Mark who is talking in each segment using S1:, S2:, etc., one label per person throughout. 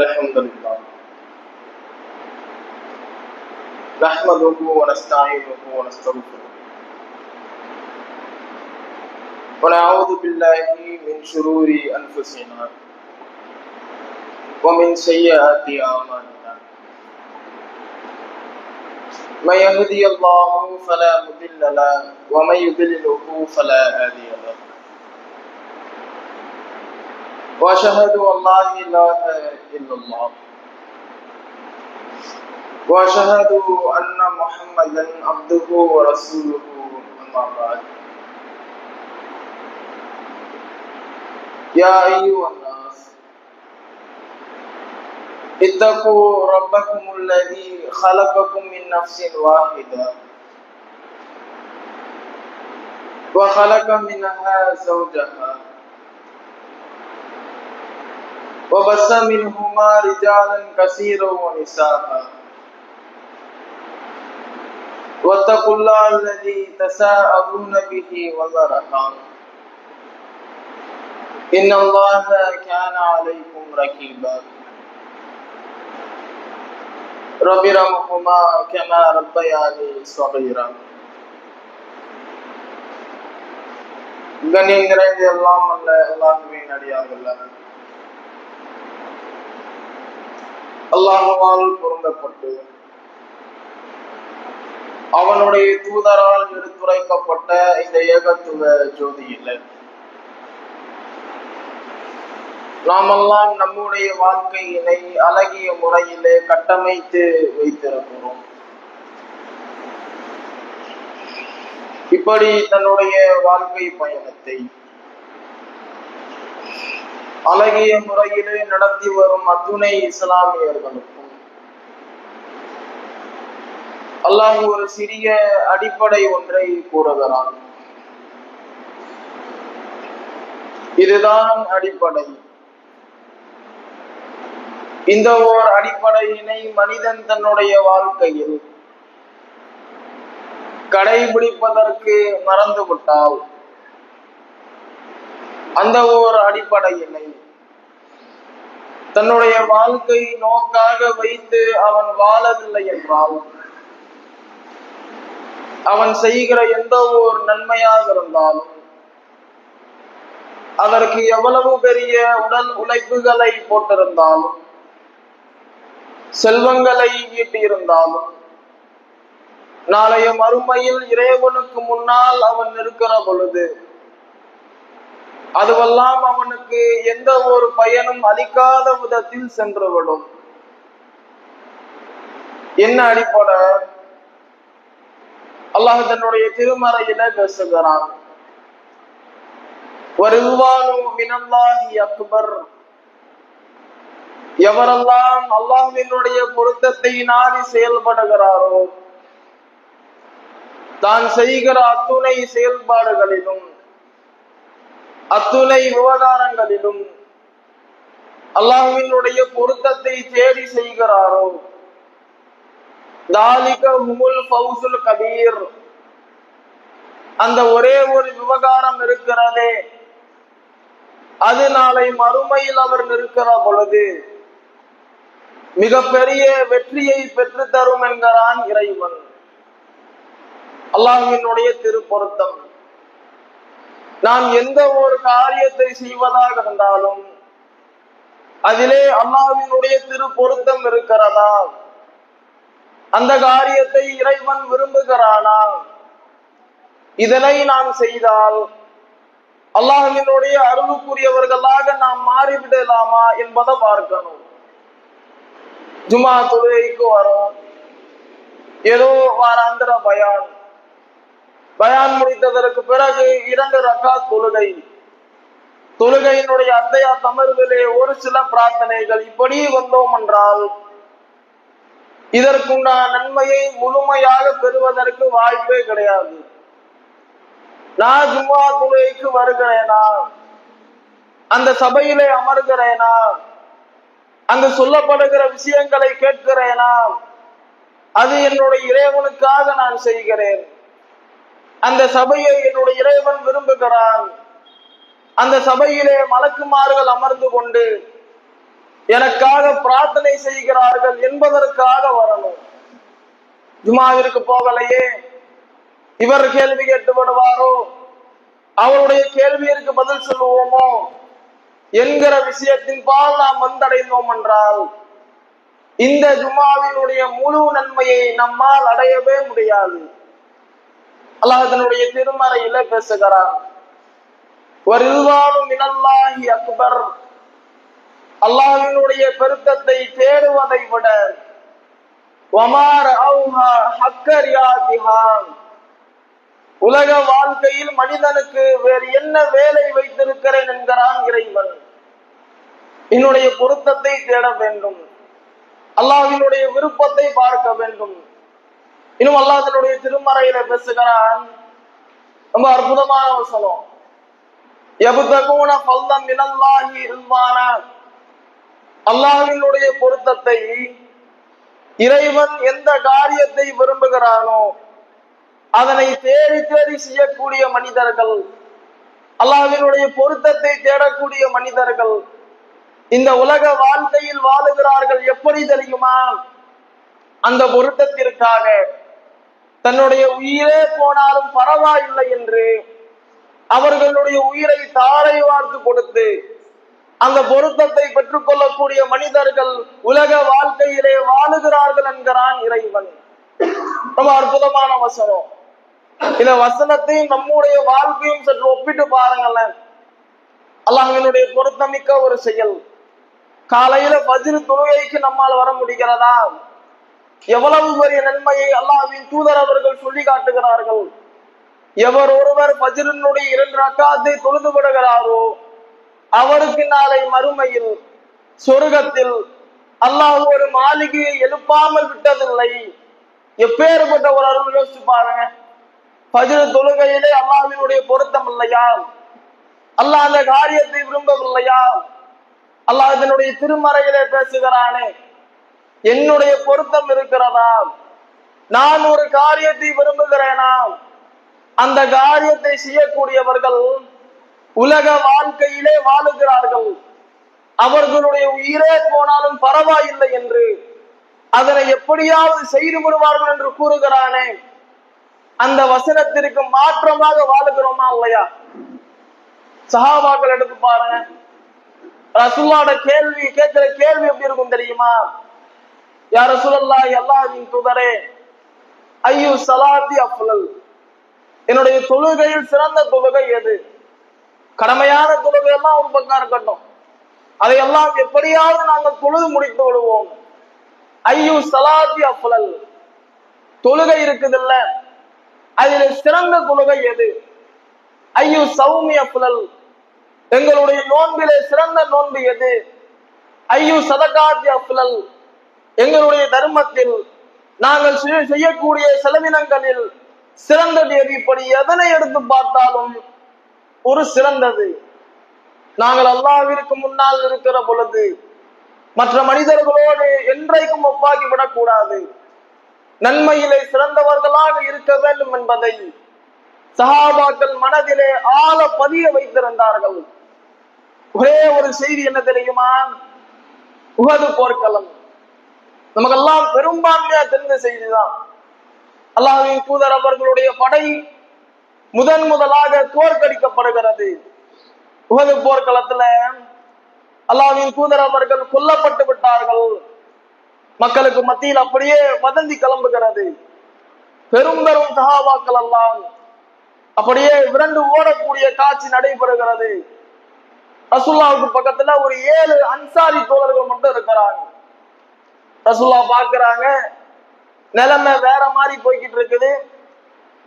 S1: إن الحمد لله نحمده ونستعينه ونستغفره ونعوذ بالله من شرور أنفسنا ومن سيئات أعمالنا من يهدي الله فلا مضل له ومن يضلله فلا هادي له وأشهد أن لا إله إلا الله وأشهد أن محمدا عبده ورسوله أما بعد يا أيها الناس اتقوا ربكم الذي خلقكم من نفس واحدة وخلق منها زوجها وبث منهما رجالا كثيرا ونساء واتقوا الله الذي تساءلون به والأرحام إن الله كان عليكم رقيبا رب ارحمهما كما ربياني صغيرا கண்ணியம் நிறைந்த எல்லாம் அல்ல அல்லாஹ்வின் அடியார்கள் அல்லாஹ்வால் பொருந்தப்பட்டு அவனுடைய தூதரால் எடுத்துரைக்கப்பட்ட இந்த ஏகத்துவ ஜோதியில் நாமெல்லாம் நம்முடைய வாழ்க்கையினை அழகிய முறையிலே கட்டமைத்து வைத்திருக்கிறோம். இப்படி தன்னுடைய வாழ்க்கை பயணத்தை அழகிய முறையிலே நடத்தி வரும் அத்துணை இஸ்லாமியர்களுக்கும் அல்லாஹ் ஒரு சிறிய அடிப்படை ஒன்றை கூறுகிறான். இதுதான் அடிப்படை. இந்த ஓர் அடிப்படையினை மனிதன் தன்னுடைய வாழ்க்கையில் கடைபிடிப்பதற்கு மறந்துவிட்டால் அந்த ஓர் அடிப்படையினை தன்னுடைய வாழ்க்கை நோக்காக வைத்து அவன் வாழவில்லை என்றால் அவன் செய்கிற எந்த ஒரு நன்மையாக இருந்தாலும் அதற்கு எவ்வளவு பெரிய உடல் உழைப்புகளை போட்டிருந்தாலும் செல்வங்களை ஈட்டியிருந்தாலும் நாளைய மறுமையில் இறைவனுக்கு முன்னால் அவன் இருக்கிற பொழுது அதுவெல்லாம் அவனுக்கு எந்த ஒரு பயனும் அளிக்காத விதத்தில் சென்றுவிடும். என்ன அடிப்படை? அல்லாஹ் தன்னுடைய திருமறையில பேசுகிறான். வரிதுவானு மினல்லாஹி அக்பர். எவரெல்லாம் அல்லாஹ்வினுடைய பொருத்தத்தை நாடி செயல்படுகிறாரோ தான் செய்கிற அத்துணை செயல்பாடுகளிலும் அத்துணை விவகாரங்களிலும் அல்லாஹ்வினுடைய பொருத்தத்தை தேடி செய்கிறாரோ தாலிக ஹுமுல் ஃபௌசுல் கபீர். அந்த ஒரே ஒரு விவகாரம் இருக்கிறதே, அது நாளை மறுமையில் அவர் நிற்கிற பொழுது மிகப்பெரிய வெற்றியை பெற்று தரும் என்கிறான் இறைவன். அல்லாஹ்வினுடைய திருப்பொருத்தம். நாம் எந்த ஒரு காரியத்தை செய்வதாக இருந்தாலும் அதிலே அல்லாஹ்வினுடைய திருப்பொருத்தம் இருக்கிறதா? அந்த காரியத்தை இறைவன் விரும்புகிறானா? இதனை நாம் செய்தால் அல்லாஹ்வினுடைய அருளுக்குரியவர்களாக நாம் மாறிவிடலாமா என்பதை பார்க்கணும். ஜுமா தொழுகைக்கு வரும், ஏதோ வாராந்திர பயான் முடித்ததற்கு பிறகு 2 ரக்காத் தொழுகையினுடைய அத்தையா தமர்விலே ஒரு சில பிரார்த்தனைகள் இப்படி வந்தோம் என்றால் இதற்குண்டான நன்மையை முழுமையாக பெறுவதற்கு வாய்ப்பே கிடையாது. நான் ஜும்மா தொழுகைக்கு வருகிறேனா, அந்த சபையிலே அமர்கிறேனா, அங்கு சொல்லப்படுகிற விஷயங்களை கேட்கிறேனா, அது என்னுடைய இறைவனுக்காக நான் செய்கிறேன். அந்த சபையை என்னுடைய இறைவன் விரும்புகிறான். அந்த சபையிலே மலக்குமார்கள் அமர்ந்து கொண்டு எனக்காக பிரார்த்தனை செய்கிறார்கள் என்பதற்காக வரணும். ஜுமாவிற்கு போகலையே, இவர் கேள்வி கேட்டு விடுவாரோ, அவருடைய கேள்வியிற்கு பதில் சொல்லுவோமோ என்கிற விஷயத்தின் பால் நாம் வந்தடைந்தோம் என்றால் இந்த ஜுமாவினுடைய முழு நன்மையை நம்மால் அடையவே முடியாது. அல்லாஹ் தன்னுடைய திருமறையில பேசுகிறார், மினல்லாஹி அக்பர், அல்லாஹ்வினுடைய பெருக்கத்தை தேடுவதை விட உலக வாழ்க்கையில் மனிதனுக்கு வேறு என்ன வேலை வைத்திருக்கிறேன் என்கிறான் இறைவன். என்னுடைய பொருத்தத்தை தேட வேண்டும், அல்லாஹ்வினுடைய விருப்பத்தை பார்க்க வேண்டும். இன்னும் அல்லாஹ் தன்னுடைய திருமறையில பேசுகிறான், ரொம்ப அற்புதமான வசனம், யப்தகூன ஃபல்லம் மினல்லாஹி ரில்வானா, அல்லாஹ்வினுடைய பொருத்தத்தை, இறைவன் எந்த காரியத்தை விரும்புகிறானோ அதனை தேடி தேடி செய்யக்கூடிய மனிதர்கள், அல்லாஹ்வினுடைய பொருத்தத்தை தேடக்கூடிய மனிதர்கள் இந்த உலக வாழ்க்கையில் வாழுகிறார்கள். எப்படி தெரியுமா? அந்த பொருத்தத்திற்காக தன்னுடைய உயிரே போனாலும் பரவாயில்லை என்று அவர்களுடைய உயிரை தாரை வார்த்து கொடுத்து அந்த பொருத்தத்தை பெற்றுக் கொள்ளக்கூடிய மனிதர்கள் உலக வாழ்க்கையிலே வாழுகிறார்கள் என்கிறான் இறைவன். ரொம்ப அற்புதமான வசனம். இந்த வசனத்தையும் நம்முடைய வாழ்க்கையும் சற்று ஒப்பிட்டு பாருங்களேன். அல்லாஹ்வினுடைய பொருத்தமிக்க ஒரு செயல். காலையில ஃபஜ்ர் தொழுகைக்கு நம்மால் வர முடிகிறதா? எவ்வளவு பெரிய நன்மையை அல்லாஹ்வின் தூதர் அவர்கள் சொல்லி காட்டுகிறார்கள். எவர் ஒருவர் ஃபஜ்ரினுடைய 2 ரக்காத்தை தொழுது விடுகிறாரோ அவருக்கு நாளை மறுமையில் சொர்க்கத்தில் அல்லாஹ் ஒரு மாளிகையை எழுப்பாமல் விட்டதில்லை. எப்பேற்பட்ட ஒரு அருள் யோசிச்சு பாருங்க. ஃபஜ்ர் தொழுகையிலே அல்லாஹ்வினுடைய பொருத்தம் இல்லையா? அல்லாஹ் அந்த காரியத்தை விரும்பவில்லையா? அல்லாஹ் இதனுடைய திருமறையிலே பேசுகிறானே, என்னுடைய பொருத்தம் இருக்கிறதா? நான் ஒரு காரியத்தை விரும்புகிறேனா? அந்த காரியத்தை செய்யக்கூடியவர்கள் உலக வாழ்க்கையிலே வாழுகிறார்கள். அவர்களுடைய உயிரே போனாலும் பரவாயில்லை என்று அதனை எப்படியாவது செய்து விடுவார்கள் என்று கூறுகிறானே, அந்த வசனத்திற்கு மாற்றமாக வாழுகிறோமா இல்லையா? சஹாபாக்கள் எடுத்து பாருங்க. ரசூலுல்லாஹ்வோட கேள்வி கேட்கிற கேள்வி எப்படி இருக்கும் தெரியுமா? யா ரசூலல்லாஹ், அல்லாஹ்வின் தூதரே, ஐயு ஸலாத்தி அஃலல், என்னுடைய தொழுகையில் சிறந்த தொழுகை எது? கடமையான தொழுகை எல்லாம் ஒரு பக்கம் இருக்கட்டும், அதையெல்லாம் எப்படியாவது நாங்கள் தொழுது முடித்து விடுவோம். ஐயு ஸலாத்தி அஃலல், தொழுகை இருக்குதுல்ல, அதில் சிறந்த தொழுகை எது? ஐயு ஸௌமி அஃலல், எங்களுடைய நோன்பிலே சிறந்த நோன்பு எது? ஐயு சதகாத்தி அஃலல், எங்களுடைய தர்மத்தில் நாங்கள் செய்யக்கூடிய செலவினங்களில் சிறந்தது எது? இப்படி எதனை எடுத்து பார்த்தாலும் ஒரு சிறந்தது. நாங்கள் அல்லாஹ்விற்கு முன்னால் இருக்கிற பொழுது மற்ற மனிதர்களோடு என்றைக்கும் ஒப்பாக்கி விடக்கூடாது. நன்மையிலே சிறந்தவர்களாக இருக்க வேண்டும் என்பதை சஹாபாக்கள் மனதிலே ஆழ பதிய வைத்திருந்தார்கள். ஒரே ஒரு செய்தி என்ன தெரியுமா? உஹது போர்க்களம் நமக்கெல்லாம் பெரும்பான்மையா தெரிந்த செய்திதான். அல்லாஹ்வின் தூதர் அவர்களுடைய படை முதலாக தோற்கடிக்கப்படுகிறது. உஹது போர்க்களத்துல அல்லாஹ்வின் தூதர் அவர்கள் கொல்லப்பட்டு விட்டார்கள். மக்களுக்கு மத்தியில் அப்படியே வதந்தி கிளம்புகிறது. பெரும் பெரும் சஹாபாக்கள் எல்லாம் அப்படியே விரண்டு ஓடக்கூடிய காட்சி நடைபெறுகிறது. ரசூலுல்லாஹ்வுக்கு பக்கத்துல ஒரு 7 அன்சாரி தோழர்கள் மட்டும் இருக்கிறாங்க. ரசூலுல்லாஹ் பாக்குறாங்க, நிலைமை வேற மாதிரி போய்கிட்டு இருக்குது.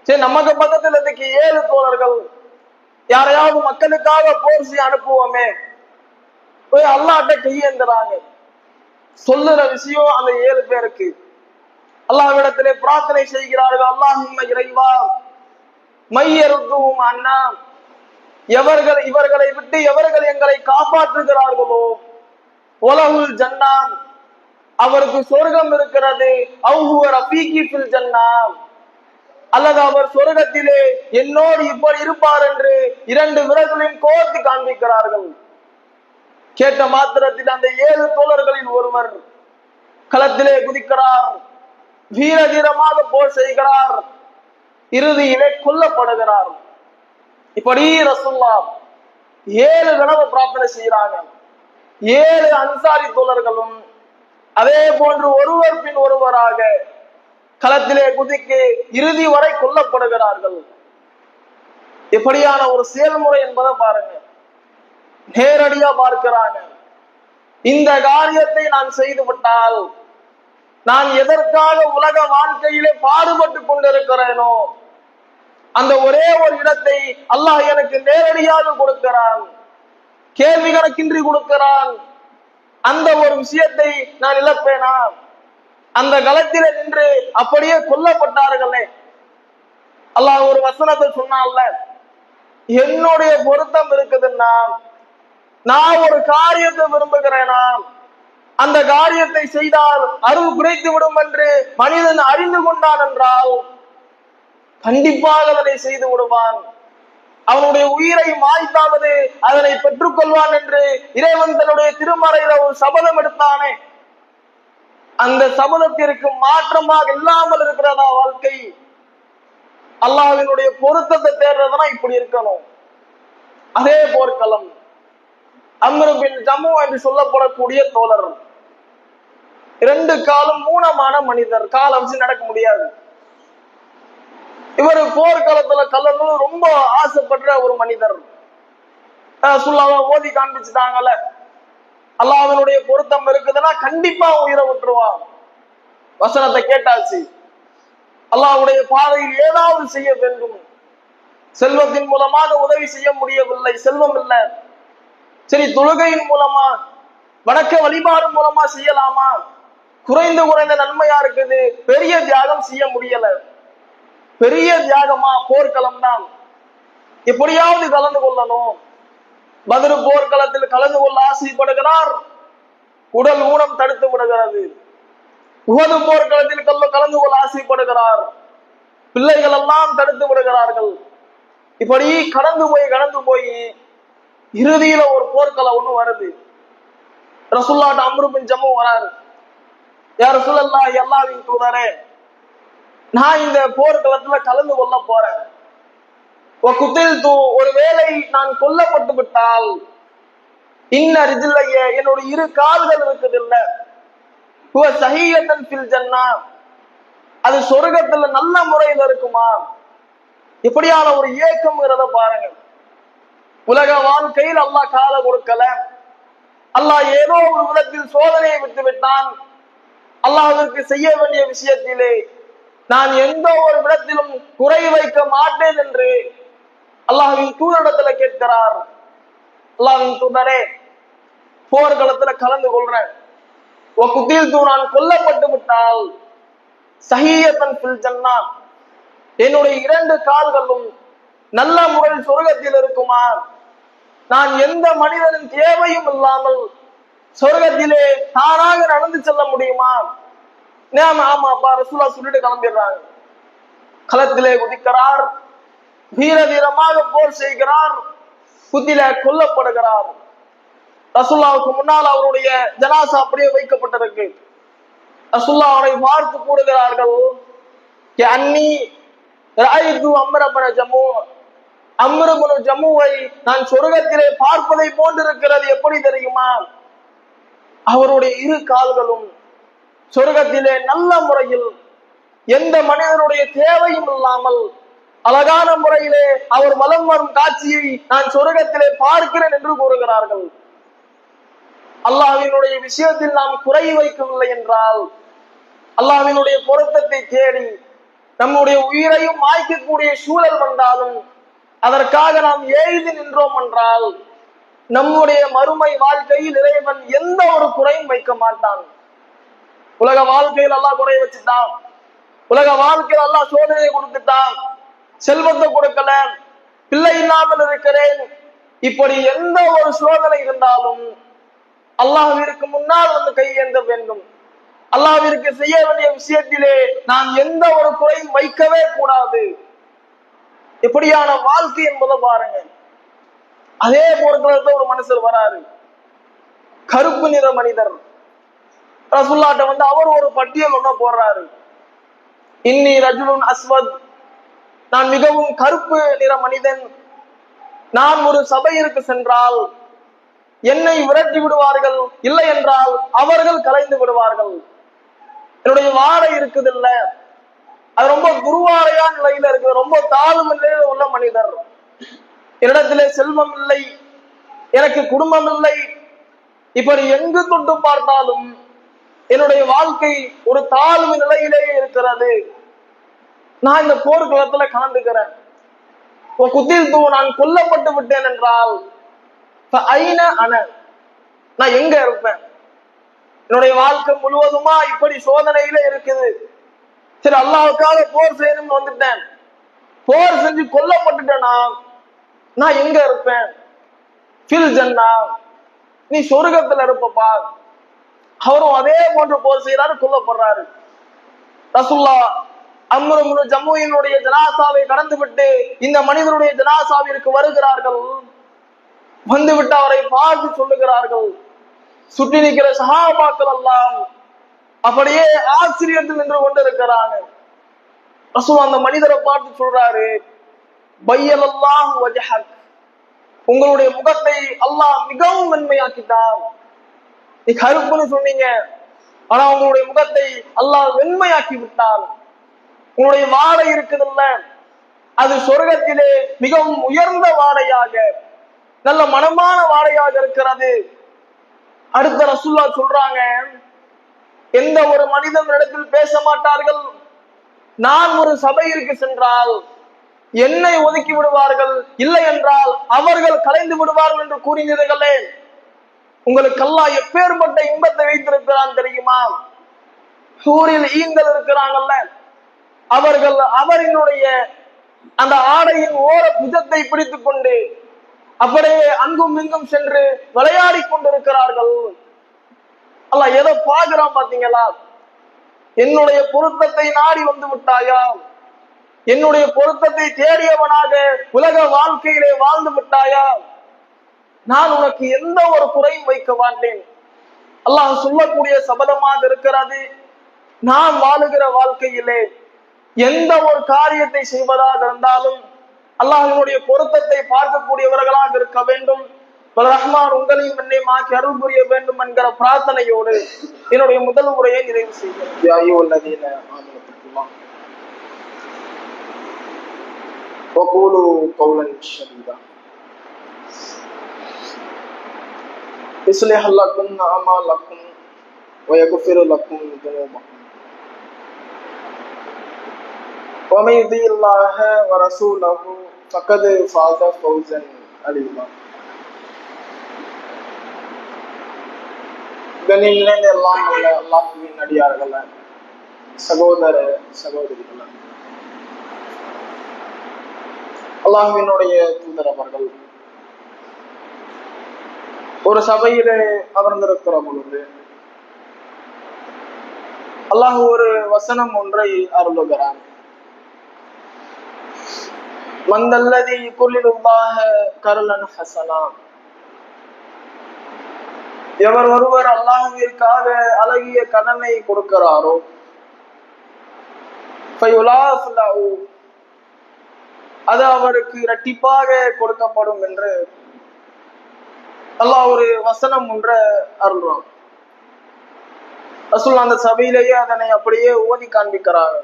S1: சரி, நமக்கு பக்கத்துல இதுக்கு 7 தோழர்கள், யாரையாவது மக்களுக்காக போர் செய்ய அனுப்புவோமே. போய் அல்லாஹ்ட்ட கையேந்துறாங்க. சொல்லுற விஷயம் அந்த 7 பேருக்கு. அல்லாஹ்விடத்திலே பிரார்த்தனை செய்கிறார்கள், அல்லாஹும்ம இறைவா, மையருத்துவும் அண்ணா, இவர்களை விட்டு எவர்கள் எங்களை காப்பாற்றுகிறார்களோ உலகுல் ஜன்னா, அவருக்கு சொர்க்கம் இருக்கிறது. அவுஹுவ ரஃபீகி ஃபில் ஜன்னா, அல்லது அவர் சொர்க்கத்திலே என்னோடு இப்படி இருப்பார் என்று 2 விரல்களையும் கோர்த்து காண்பிக்கிறார்கள். கேட்ட மாத்திரத்தில் அந்த 7 தோழர்களில் ஒருவர் களத்திலே குதிக்கிறார், வீர தீரமாக போர் செய்கிறார், இறுதியிலே கொல்லப்படுகிறார். இப்படி ரசூலுல்லாஹ் 7 தடவை பிரார்த்தனை செய்யறாங்க. 7 அன்சாரி தோழர்களும் அதே போன்று ஒருவர் பின் ஒருவராக களத்திலே குதிக்கு இறுதி வரை கொல்லப்படுகிறார்கள். எப்படியான ஒரு செயல்முறை என்பதை பாருங்க. நேரடியா பார்க்கிறாங்க, இந்த காரியத்தை நான் செய்து விட்டால் நான் எதற்காக உலக வாழ்க்கையிலே பாடுபட்டு கொண்டிருக்கிறேனோ அந்த ஒரே ஒரு இடத்தை அல்லாஹ் எனக்கு நேரடியாக கொடுக்கிறான், கேள்வி கணக்கின்றி கொடுக்கிறான். அந்த ஒரு விஷயத்தை நான் இழப்பேனா? அந்த களத்திலே நின்று அப்படியே கொல்லப்பட்டார்களே. அல்லாஹ் ஒரு வசனத்தை சொன்னான்ல, என்னுடைய பொருத்தம் இருக்குதுன்னா நான் ஒரு காரியத்தை விரும்புகிறேனா, அந்த காரியத்தை செய்தால் அருள் குறைத்து விடும் என்று மனிதன் அறிந்து கொண்டான் என்றால் கண்டிப்பாக அதனை செய்து விடுவான். அவனுடைய உயிரை மாய்த்தாவது அதனை பெற்றுக் கொள்வான் என்று இறைவன் தன்னுடைய திருமறையில ஒரு சபதம் எடுத்தானே, அந்த சபதத்திற்கு மாற்றமாக இல்லாமல் இருக்கிறதா வாழ்க்கை? அல்லாஹ்வினுடைய பொருத்தத்தை தேடுறதுனா இப்படி இருக்கணும். அதே போர்க்களம். அம்ரு பின் ஜமு என்று சொல்லப்படக்கூடிய தோழர், 2 காலும் ஊனமான மனிதர், காலை வச்சு நடக்க முடியாது. இவர் போர்க்களத்துல கலந்து ரொம்ப ஆசைப்படுற ஒரு மனிதர். ரசூலுல்லாஹ் ஓதி காண்பிச்சுட்டாங்கல்ல, அல்லாஹ்வினுடைய பொருத்தம் இருக்குதுன்னா கண்டிப்பா உயிரை விட்டுருவான். வசனத்தை கேட்டாச்சு. அல்லாஹ்வுடைய பாதையில் ஏதாவது செய்ய வேண்டும். செல்வத்தின் மூலமாக உதவி செய்ய முடியவில்லை, செல்வம் இல்லை. சரி, தொழுகையின் மூலமா வணக்க வழிபாடு மூலமா செய்யலாமா? குறைந்த நன்மையா இருக்குது, பெரிய தியாகம் செய்ய முடியல. பெரிய தியாகமா போர்க்களம் தான், எப்படியாவது கலந்து கொள்ளணும். பத்ர் போர்க்களத்தில் கலந்து கொள்ள ஆசைப்படுகிறார், உடல் ஊனம் தடுத்து விடுகிறது. உஹது போர்க்களத்தில் கலந்து கொள்ள ஆசைப்படுகிறார், பிள்ளைகள் எல்லாம் தடுத்து விடுகிறார்கள். இப்படி கடந்து போய் இறுதியில ஒரு போர்க்களம் ஒண்ணு வருது. ரசூலுல்லாஹ் அம்ரு பின் ஜமு வராரு. யா ரசூலல்லாஹ், அல்லாஹ்வின் தூதரே, நான் இந்த போர்க்களத்துல கலந்து கொள்ள போறேன். ஒருவேளை நான் கொல்லப்பட்டு விட்டால் இன்னரிஜில்லைய, என்னுடைய 2 கால்கள் இருக்குது இல்ல, சஹீயத்தன் ஃபில் ஜன்னா, அது சொர்க்கத்துல நல்ல முறையில் இருக்குமா? எப்படியான ஒரு ஏக்கம்ங்கிறத பாருங்க. உலக வாழ்க்கையில் அல்லாஹ் கால கொடுக்கல, அல்லாஹ் ஏதோ ஒரு விதத்தில் சோதனையை விட்டு விட்டான். அல்லாஹ்விற்கு செய்ய வேண்டிய விஷயத்திலே நான் எந்த ஒரு விடத்திலும் குறை வைக்க மாட்டேன் என்று அல்லாஹ்வின் தூதரிடத்துல கேட்கிறார். அல்லாஹ்வின் தூதரே, போர்க்களத்துல கலந்து கொள்றேன், நான் கொல்லப்பட்டு விட்டால் சஹீயத்தன் ஃபில் ஜன்னா, என்னுடைய 2 கால்களும் நல்ல முறையில் சொர்க்கத்தில் இருக்குமா? நான் எந்த மனிதனின் தேவையும் இல்லாமல் சொர்க்கத்திலே தானாக நடந்து செல்ல முடியுமா? ஆமாப்பா, ரசூலுல்லாஹ் சொல்லிட்டு கிளம்பிடுறாங்க. களத்திலே குதிக்கிறார், வீர தீரமாக போர் செய்கிறார், குத்தில கொல்லப்படுகிறார். ரசூலுல்லாஹ்வுக்கு முன்னால் அவருடைய ஜனாசா அப்படியே வைக்கப்பட்டிருக்கு. ரசூலுல்லாஹ் அவரை பார்த்து கூறுகிறார்கள், அன்னி ராயிது அம்ரு பின் ஜமு, அம்ரு பின் ஜமுவை நான் சொர்க்கத்திலே பார்ப்பதை போன்றிருக்கிறது. எப்படி தெரியுமா? அவருடைய 2 கால்களும் சொர்க்கத்திலே நல்ல முறையில் எந்த மனிதனுடைய தேவையும் இல்லாமல் அழகான முறையிலே அவர் வலம் வரும் காட்சியை நான் சொர்க்கத்திலே பார்க்கிறேன் என்று கூறுகிறார்கள். அல்லாஹ்வினுடைய விஷயத்தில் நாம் குறை வைக்கவில்லை என்றால், அல்லாஹ்வினுடைய பொருத்தத்தை தேடி நம்முடைய உயிரையும் மாய்க்கக்கூடிய சூழல் வந்தாலும் அதற்காக நாம் எழுதி நின்றோம் என்றால் நம்முடைய மறுமை வாழ்க்கையில் இறைவன் எந்த ஒரு குறையும் வைக்க மாட்டான். உலக வாழ்க்கையில் அல்லாஹ் குறை வச்சுட்டான், உலக வாழ்க்கையில் அல்லாஹ் சோதனையை கொடுத்துட்டான், செல்வத்தை கொடுக்கல, பிள்ளை இல்லாமல் இருக்கிறேன், இப்படி எந்த ஒரு சோதனை இருந்தாலும் அல்லாஹ்விற்கு முன்னால் வந்து கையேந்த வேண்டும். அல்லாஹ்விற்கு செய்ய வேண்டிய விஷயத்திலே நாம் எந்த ஒரு குறையும் வைக்கவே கூடாது. எப்படியான வாழ்க்கை என்பதை பாருங்க. அதே போர்க்களத்துல ஒரு மனுஷர் வராரு. கருப்பு நிற மனிதர். ரசூலுல்லாஹ்ட்ட வந்து அவர் ஒரு பட்டியல் ஒண்ண போடுறாரு. இன்னி ரஜுலுன் அஸ்வத், நான் மிகவும் கருப்பு நிற மனிதன். நான் ஒரு சபையிற்கு சென்றால் என்னை விரட்டி விடுவார்கள், இல்லை என்றால் அவர்கள் கலைந்து விடுவார்கள். என்னுடைய வாடை இருக்குது இல்ல, அது ரொம்ப குருவாரையான நிலையில இருக்குது, ரொம்ப தாழ்வு நிலையில உள்ள மனிதர். என்னிடத்திலே செல்வம் இல்லை, எனக்கு குடும்பம் இல்லை, இப்படி எங்கு தொட்டு பார்த்தாலும் என்னுடைய வாழ்க்கை ஒரு தாழ்வு நிலையிலேயே இருக்கிறது. நான் இந்த போர்க்களத்துல கலந்துக்கிறேன், குத்தில் தூ, நான் கொல்லப்பட்டு விட்டேன் என்றால் நான் எங்க இருப்பேன்? என்னுடைய வாழ்க்கை முழுவதுமா இப்படி சோதனையில இருக்குது. சரி, அல்லாஹ்வுக்காக போர் செய்யணும்னு வந்துட்டேன், போர் செஞ்சு கொல்லப்பட்டுட்டேனா நான் எங்க இருப்பேன்? ஃபில் ஜன்னா, நீ சொர்க்கத்துல இருப்பப்பா. அவரும் அதே போன்று போர் செய்யறாரு, கொல்லப்படுறாரு. ரசூலுல்லாஹ் அம்ரு இப்னு ஜமூயினுடைய ஜனாசாவை கடந்து விட்டு இந்த மனிதனுடைய ஜனாசாவிற்கு வருகிறார்கள். வந்துவிட்டு அவரை பார்த்து சொல்லுகிறார்கள். சுற்றி நிற்கிற சஹாபாக்கள் எல்லாம் அப்படியே ஆச்சரியத்தில் நின்று கொண்டிருக்கிறாங்க. ரசூல் அந்த மனிதரை பார்த்து சொல்றாரு, பையலல்லாஹு வஜஹக், உங்களுடைய முகத்தை அல்லாஹ் மிகவும் வெண்மையாக்கிட்டான். நீ கருப்புன்னு சொன்னீங்க, ஆனா உங்களுடைய முகத்தை அல்லாஹ் வெண்மையாக்கி விட்டான். உங்களுடைய வாடை இருக்குதுல்ல, அது சொர்க்கத்திலே மிகவும் உயர்ந்த வாடையாக, நல்ல மனமான வாடையாக இருக்கிறது. அடுத்த ரசூலுல்லாஹ் சொல்றாங்க, எந்த ஒரு மனிதனிடத்தில் பேச மாட்டார்கள். நான் ஒரு சபையிற்கு சென்றால் என்னை ஒதுக்கி விடுவார்கள், இல்லை என்றால் அவர்கள் கலைந்து விடுவார்கள் என்று கூறினீர்களே, உங்களுக்கு அல்லாஹ் எப்பேற்பட்ட இன்பத்தை வைத்திருக்கிறான் தெரியுமா? சூரில் ஈங்கள் இருக்கிறாங்கல்ல, அவர்கள் அவரினுடைய அந்த ஆடையின் ஓர புஜத்தை பிடித்துக் கொண்டு அப்படியே அங்கும் இங்கும் சென்று விளையாடி கொண்டிருக்கிறார்கள். அல்லாஹ் எதை பார்க்கிறான் பாத்தீங்களா? என்னுடைய பொருத்தத்தை நாடி வந்து விட்டாயா? என்னுடைய பொருத்தத்தை தேடியவனாக உலக வாழ்க்கையிலே வாழ்ந்து விட்டாயா? நான் உனக்கு எந்த ஒரு குறையும் வைக்க மாட்டேன். அல்லாஹ் சொல்லக்கூடிய சபதமாக இருக்கிறது, நான் வாழுகிற வாழ்க்கையிலே எந்த ஒரு காரியத்தை செய்வதாக இருந்தாலும் அல்லாஹ்வினுடைய பொருத்தத்தை பார்க்கக்கூடியவர்களாக இருக்க வேண்டும். ரஹ்மான் உங்களையும் என்னையும் ஆக்கி அருள் புரிய வேண்டும் என்கிற பிரார்த்தனையோடு என்னுடைய முதல் உரையை நிறைவு செய்கிறேன். وقولوا قولا سديدا يصلح لكم أعمالكم ويغفر لكم ذنوبكم ومن يطع الله ورسوله فقد فاز فوزا عظيما. கண்ணியமிக்க எல்லாம் உள்ள அல்லாஹ்வின் அடியார்களே, சகோதர சகோதரிகளே, அல்லாஹ்வினுடைய தூதர் அவர்கள் ஒரு சபையிலே அமர்ந்திருக்கிற பொழுது அல்லாஹ் ஒரு வசனம் ஒன்றை அருளுகிறான். மந்தல்லதி குல்லில்லாஹ கர்லன் ஹஸனா, எவர் ஒருவர் அல்லாஹ்விற்காக அழகிய கடனை கொடுக்கிறாரோ அது அவருக்கு இரட்டிப்பாக கொடுக்கப்படும் என்று அல்லாஹ் ஒரு வசனம் ஒன்றை அருள்றான். ரசூல் அந்த சபையிலேயே அதனை அப்படியே ஓதி காண்பிக்கிறாங்க.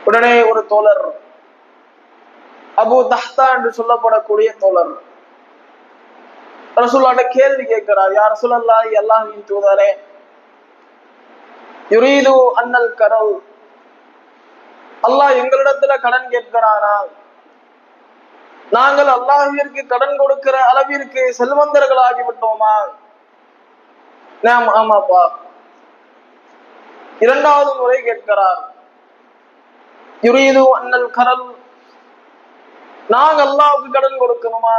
S1: உடனே ஒரு தோழர், அபு தஹ்தா என்று சொல்லப்படக்கூடிய தோழர், ரசூலுல்லாஹ்ட்ட கேள்வி கேட்கிறார். யா ரசூலல்லாஹ், அல்லாஹ்வின் தூதரே, யுரீது அன்னல் கரல், அல்லாஹ் எங்களிடத்துல கடன் கேட்கிறானா? நாங்கள் அல்லாஹ்விற்கு கடன் கொடுக்கிற அளவிற்கு செல்வந்தர்கள் ஆகிவிட்டோமா? நாம் ஆமாப்பா. இரண்டாவது முறை கேட்கிறார். யுரீது அன்னல் கரல், நாங்கள் அல்லாஹ்வுக்கு கடன் கொடுக்கணுமா?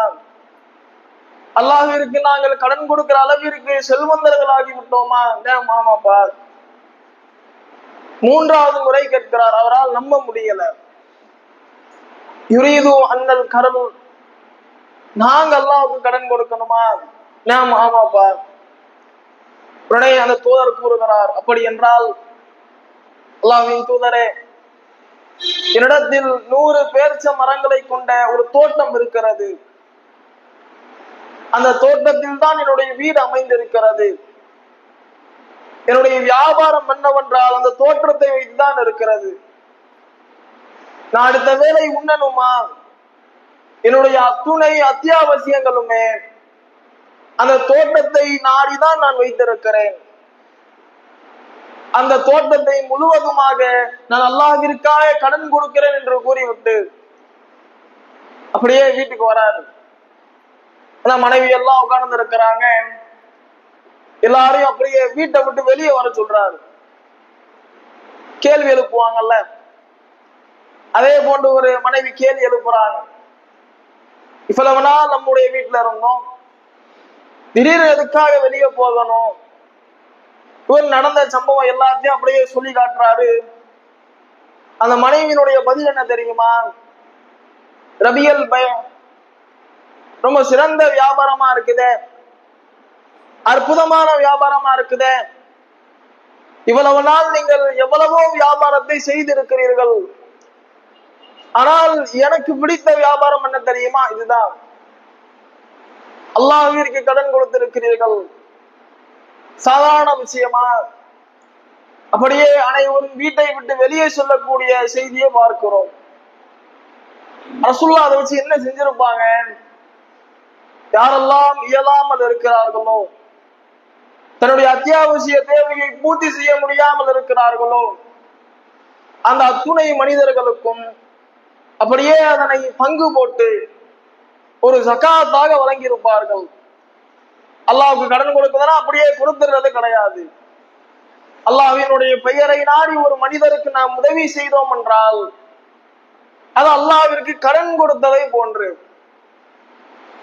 S1: அல்லாஹ்விற்கு நாங்கள் கடன் கொடுக்கிற அளவிற்கு செல்வந்தர்கள் ஆகிவிட்டோமா? நாம் ஆமாப்பா. மூன்றாவது முறை கேட்கிறார். அவரால் நம்ப முடியல. யுரீது அன்னல் கரல், நாங்க அல்லாஹ்வுக்கு கடன் கொடுக்கணுமா? நாம் ஆமாப்பா. உடனே அந்த தூதர் கூறுகிறார், அப்படி என்றால் அல்லாஹ்வின் தூதரே, என்னிடத்தில் 100 பேர்ச்ச மரங்களை கொண்ட ஒரு தோட்டம் இருக்கிறது. அந்த தோட்டத்தில் தான் என்னுடைய வீடு அமைந்திருக்கிறது. என்னுடைய வியாபாரம் என்னவென்றால் அந்த தோற்றத்தை வைத்துதான் இருக்கிறது. நான் அடுத்த வேளை உண்ணணுமா, என்னுடைய அத்துணை அத்தியாவசியங்களுமே அந்த தோட்டத்தை நாடிதான் நான் வைத்திருக்கிறேன். அந்த தோட்டத்தை முழுவதுமாக நான் அல்லாஹ்விற்காக கடன் கொடுக்கிறேன் என்று கூறிவிட்டு அப்படியே வீட்டுக்கு வராரு. மனைவி எல்லாம் உட்கார்ந்து இருக்கிறாங்க. எல்லாரையும் அப்படியே வீட்டை விட்டு வெளியே வர சொல்றாரு. கேள்வி எழுப்புவாங்கல்ல, அதே போன்று ஒரு மனைவி கேள்வி எழுப்புறாங்க. இவ்வளவு நாள் நம்முடைய வீட்டுல இருந்தோம், திடீர்னு எதுக்காக வெளியே போகணும்? இவர் நடந்த சம்பவம் எல்லாத்தையும் அப்படியே சொல்லி காட்டுறாரு. அந்த மனைவியினுடைய பதில் என்ன தெரியுமா? ரபியல் பயம் ரொம்ப சிறந்த வியாபாரமா இருக்குதே, அற்புதமான வியாபாரமா இருக்குதே. இவ்வளவு நாள் நீங்கள் எவ்வளவோ வியாபாரத்தை செய்திருக்கிறீர்கள், ஆனால் எனக்கு பிடித்த வியாபாரம் என்ன தெரியுமா? இதுதான். அல்லாஹ்விற்கு கடன் கொடுத்திருக்கிறீர்கள், சாதாரண விஷயமா? அப்படியே அனைவரும் வீட்டை விட்டு வெளியே சொல்லக்கூடிய செய்தியை பார்க்கிறோம். ரசூலுல்லாஹ் அதை வச்சு என்ன செஞ்சிருப்பாங்க? யாரெல்லாம் இயலாமல் இருக்கிறார்களோ, தன்னுடைய அத்தியாவசிய தேவையை பூர்த்தி செய்ய முடியாமல் இருக்கிறார்களோ, அந்த அத்துணை மனிதர்களுக்கும் அப்படியே அதனை பங்கு போட்டு ஒரு ஜகாத்தாக வழங்கி இருப்பார்கள். அல்லாஹ்வுக்கு கடன் கொடுப்பதனா அப்படியே கொடுத்துறது கிடையாது. அல்லாஹ்வினுடைய பெயரை நாடி ஒரு மனிதருக்கு நாம் உதவி செய்தோம் என்றால் அது அல்லாஹ்விற்கு கடன் கொடுத்ததை போன்று.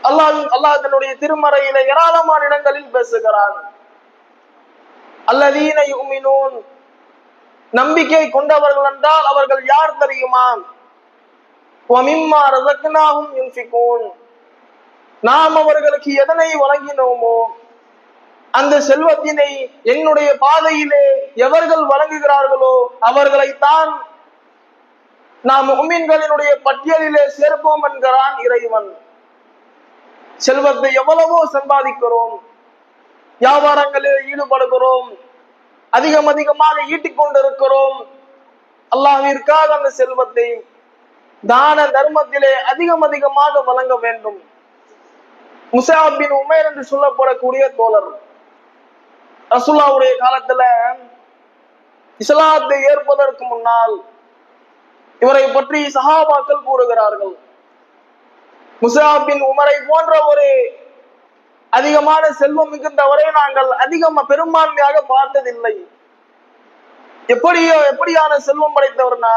S1: அல்லாஹ் தன்னுடைய திருமறையில ஏராளமான இடங்களில் பேசுகிறான். அல்லதீன யுமினூன், நம்பிக்கை கொண்டவர்கள் என்றால் அவர்கள் யார் தெரியுமா? வமிம்மா ரஸக்னாஹும் யுன்ஃபிகூன், நாம் அவர்களுக்கு எதனை வழங்கினோமோ அந்த செல்வத்தினை என்னுடைய பாதையிலே எவர்கள் வழங்குகிறார்களோ அவர்களைத்தான் நாம் முஃமின்களினுடைய பட்டியலிலே சேர்ப்போம் என்கிறான் இறைவன். செல்வத்தை எவ்வளவோ சம்பாதிக்கிறோம், வியாபாரங்களில் ஈடுபடுகிறோம், அதிகமாக ஈட்டிக் கொண்டிருக்கிறோம். அல்லாஹ்விற்காக அந்த செல்வத்தை தான தர்மத்திலே அதிகமாக வழங்க வேண்டும். முஸஅப் பின் உமைர் என்று சொல்லப்படக்கூடிய தோழர், ரசூலுல்லாஹ்வுடைய காலத்துல இஸ்லாத்தை ஏற்பதற்கு முன்னால் இவரை பற்றி சஹாபாக்கள் கூறுகிறார்கள். முஸஅப் பின் உமரை போன்ற ஒரு அதிகமான செல்வம் மிகுந்தவரை நாங்கள் பெரும்பான்மையாக பார்த்ததில்லை. எப்படியான செல்வம் படைத்தவர்னா,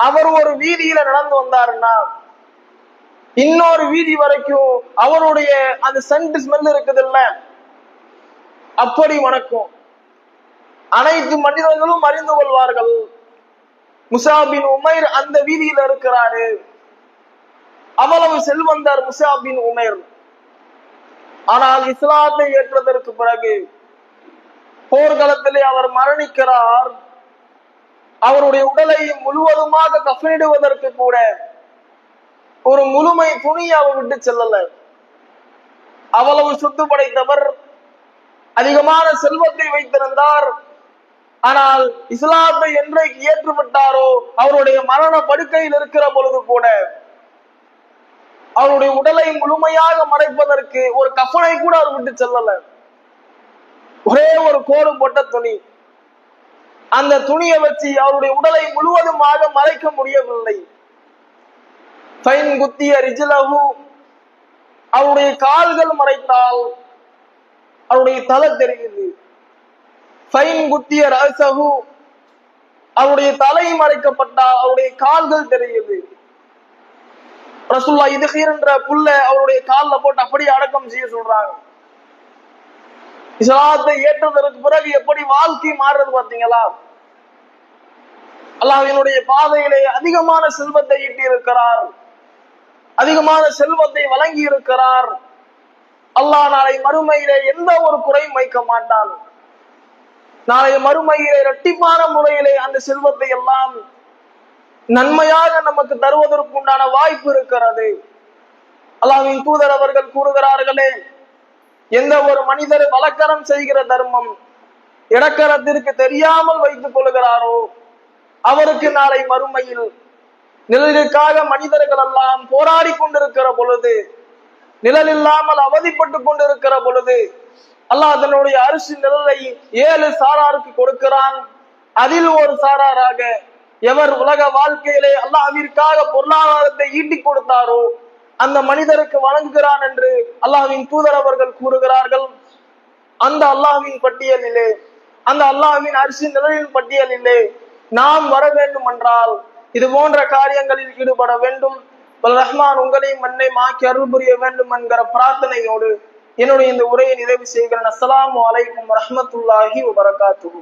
S1: அவர் ஒரு வீதியில நடந்து வந்தாருன்னா இன்னொரு வீதி வரைக்கும் அவருடைய அந்த சென்ட் ஸ்மெல் இருக்குது இல்ல, அப்படி வணக்கம். அனைத்து மனிதர்களும் அறிந்து கொள்வார்கள் முஸஅப் பின் உமைர் அந்த வீதியில இருக்கிறாரு. அவ்வளவு செல்வந்தார் முஸஅப் பின் உமைர். ஆனால் இஸ்லாத்தை ஏற்றதற்கு பிறகு போர்க்களத்திலே அவர் மரணிக்கிறார். அவருடைய உடலை முழுவதுமாக கஃனிடுவதற்கு கூட ஒரு முழுமை துணியை அவர் விட்டு செல்லல. அவ்வளவு சொத்து படைத்தவர், அதிகமான செல்வத்தை வைத்திருந்தார். ஆனால் இஸ்லாத்தை என்றைக்கு ஏற்றுவிட்டாரோ அவருடைய மரண படுக்கையில் இருக்கிற பொழுது கூட அவருடைய உடலை முழுமையாக மறைப்பதற்கு ஒரு கஃனை கூட அவர் விட்டு செல்லல. ஒரே ஒரு கோடு போட்ட துணி, அந்த துணியை வச்சு அவருடைய உடலை முழுவதுமாக மறைக்க முடியவில்லை. ஃபைன் குத்திய ரிஜ்லஹு, அவருடைய கால்கள் மறைத்தால் அவருடைய தலை தெரியுது. ஃபைன் குத்திய ரஸஹு, அவருடைய தலை மறைக்கப்பட்டால் அவருடைய கால்கள் தெரியுது. ரசூலுல்லாஹ் இதுஹீர் என்ற புல்ல அவருடைய கால்ல போட்டு அப்படியே அடக்கம் செய்ய சொல்றாங்க. இஸ்லாத்தை ஏற்றதற்கு பிறகு எப்படி வாழ்க்கை மாறுறது பாத்தீங்களா? அல்லாஹ்வினுடைய பாதையிலே அதிகமான செல்வத்தை ஈட்டி இருக்கிறார், அதிகமான செல்வத்தை வழங்கி இருக்கிறார். அல்லாஹ் நாளை மறுமையிலே எந்த ஒரு குறையும் வைக்க மாட்டான். நாளைய மறுமையிலே இரட்டிப்பான முறையிலே அந்த செல்வத்தை எல்லாம் நன்மையாக நமக்கு தருவதற்கு உண்டான வாய்ப்பு இருக்கிறது. அல்லாஹ்வின் தூதர் அவர்கள் கூறுகிறார்களே, எந்த ஒரு மனிதர் வலக்கரம் செய்கிற தர்மம் இடக்கரத்திற்கு தெரியாமல் வைத்துக் கொள்கிறாரோ அவருக்கு நாளை மறுமையில் நிழலுக்காக மனிதர்கள் எல்லாம் போராடி கொண்டிருக்கிற பொழுது, நிழல் இல்லாமல் அவதிப்பட்டு கொண்டிருக்கிற பொழுது அல்லாஹ் தன்னுடைய அரிசி நிழலை 7 சாராருக்கு கொடுக்கிறான். அதில் ஒரு சாராராக எவர் உலக வாழ்க்கையிலே அல்லாஹ்விற்காக பொருளாதாரத்தை ஈட்டிக் கொடுத்தாரோ அந்த மனிதருக்கு வழங்குகிறான் என்று அல்லாஹ்வின் தூதர் அவர்கள் கூறுகிறார்கள். அந்த அல்லாஹ்வின் பட்டியலிலே, அந்த அல்லாஹ்வின் அரிசி நிழலின் பட்டியலிலே நாம் வர வேண்டும் என்றால் இது போன்ற காரியங்களில் ஈடுபட வேண்டும். ரஹ்மான் உங்களையும் என்னையும் ஆக்கி அருள் புரிய வேண்டும் என்கிற பிரார்த்தனையோடு என்னுடைய இந்த உரையை நிறைவு செய்கிறேன். அஸ்ஸலாமு அலைக்கும் வரஹ்மத்துல்லாஹி வபரகாத்துஹு.